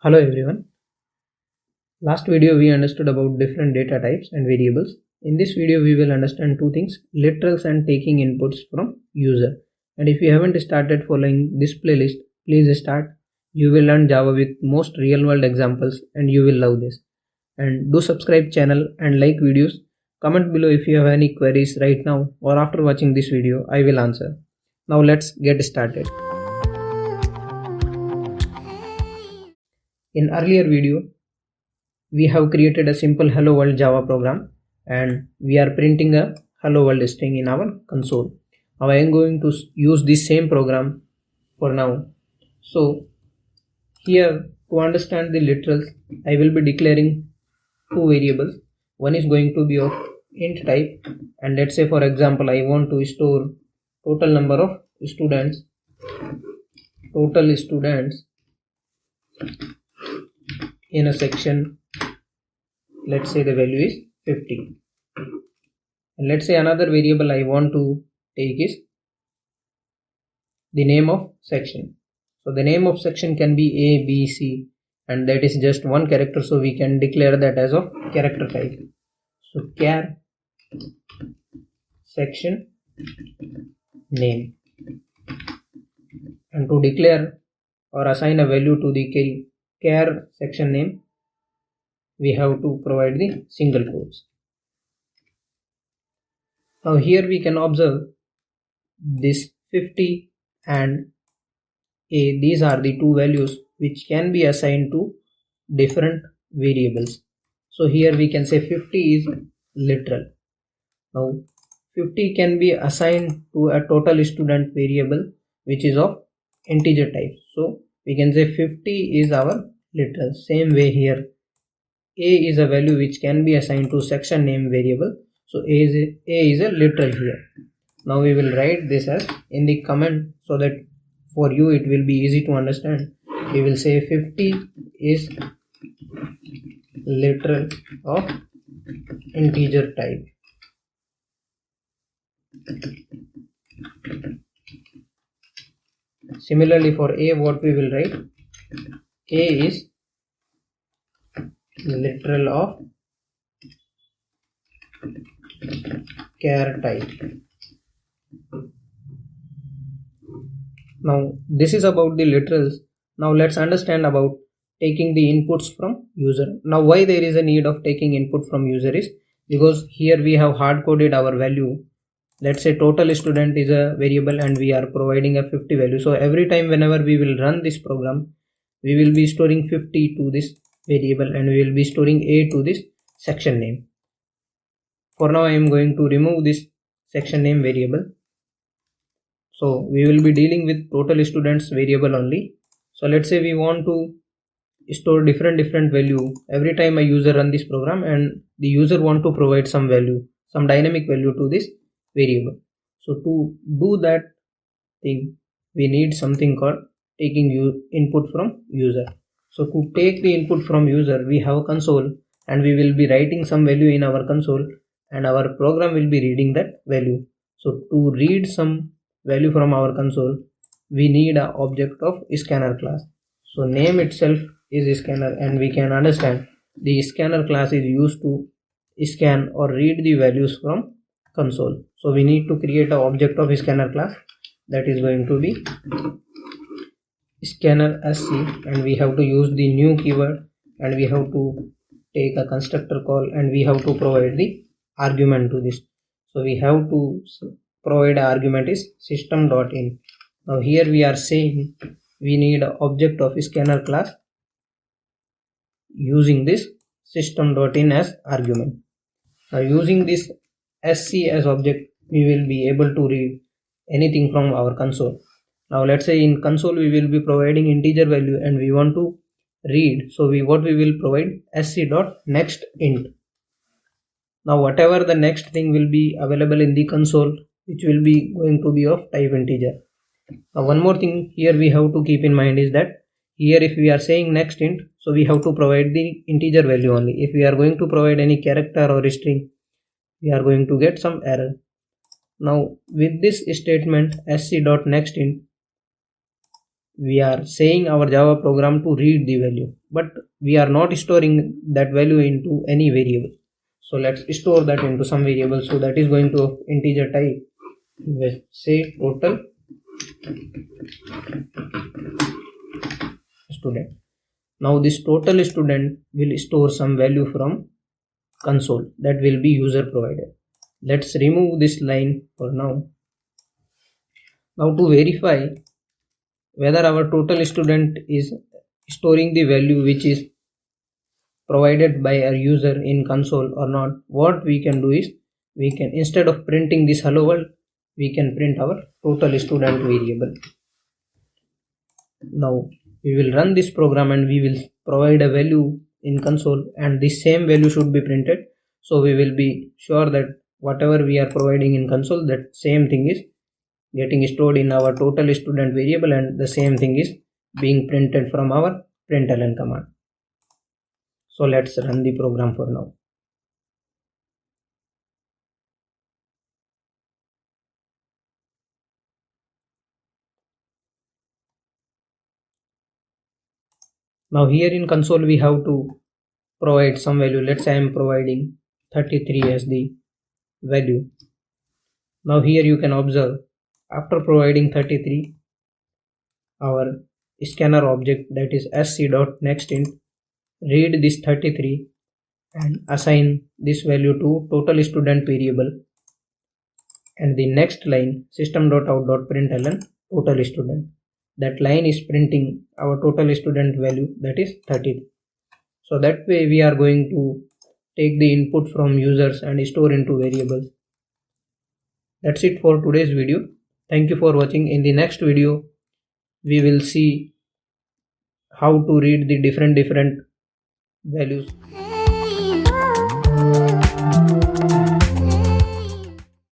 Hello everyone. Last video we understood about different data types and variables. In this video we will understand two things: literals and taking inputs from user. And if you haven't started following this playlist, please start. You will learn Java with most real world examples and you will love this. And do subscribe channel and like videos. Comment below if you have any queries right now or after watching this video, I will answer. Now let's get started. In earlier video, we have created a simple hello world Java program and we are printing a hello world string in our console. Now I am going to use this same program for now. So here, to understand the literals, I will be declaring two variables. One is going to be of int type, and let's say for example I want to store total number of students, in a section. Let's say the value is 50, and let's say another variable I want to take is the name of section. So the name of section can be A, B, C, and that is just one character, so we can declare that as of character type. So char section name, and to declare or assign a value to the char section name, we have to provide the single quotes. Now here we can observe this 50 and A, these are the two values which can be assigned to different variables. So here we can say 50 is literal. Now 50 can be assigned to a total student variable which is of integer type. So we can say 50 is our literal. Same way here, A is a value which can be assigned to section name variable. So A is a literal here. Now we will write this as in the comment so that for you it will be easy to understand. We will say 50 is literal of integer type. Similarly for A, what we will write? A is literal of char type. Now this is about the literals. Now let's understand about taking the inputs from user. Now why there is a need of taking input from user is because here we have hard coded our value. Let's say total student is a variable and we are providing a 50 value. So every time whenever we will run this program, we will be storing 50 to this variable and we will be storing A to this section name. For now I am going to remove this section name variable. So we will be dealing with total students variable only. So let's say we want to store different value every time a user run this program and the user want to provide some value, some dynamic value to this variable. So to do that thing, we need something called taking input from user. So to take the input from user, we have a console and we will be writing some value in our console and our program will be reading that value. So to read some value from our console, we need an object of scanner class. So name itself is scanner and we can understand the scanner class is used to scan or read the values from console. So we need to create an object of scanner class that is going to be scanner sc, and we have to use the new keyword and we have to take a constructor call and we have to provide the argument to this. So we have to provide argument is system.in. Now here we are saying we need an object of scanner class using this system.in as argument. Now using this sc as object, we will be able to read anything from our console. Now let's say in console we will be providing integer value and we want to read. So we will provide sc.nextInt. Now whatever the next thing will be available in the console, which will be going to be of type integer. Now one more thing here we have to keep in mind is that here if we are saying next int, so we have to provide the integer value only. If we are going to provide any character or string, we are going to get some error. Now with this statement sc.nextInt, we are saying our Java program to read the value, but we are not storing that value into any variable. So let's store that into some variable. So that is going to integer type. Let's say total student. Now this total student will store some value from console that will be user provided. Let's remove this line for now. Now to verify whether our total student is storing the value which is provided by our user in console or not, what we can do is, we can, instead of printing this hello world, we can print our total student variable. Now we will run this program and we will provide a value in console, and the same value should be printed. So we will be sure that whatever we are providing in console, that same thing is getting stored in our total student variable, and the same thing is being printed from our println command. So let's run the program for now. Now here in console we have to provide some value. Let's say I am providing 33 as the value. Now here you can observe, after providing 33, our scanner object, that is sc.nextInt, read this 33 and assign this value to total student variable, and the next line system.out.println total student, that line is printing our total student value, that is 33. So that way we are going to take the input from users and store into variables. That's it for today's video. Thank you for watching. In the next video we will see how to read the different values.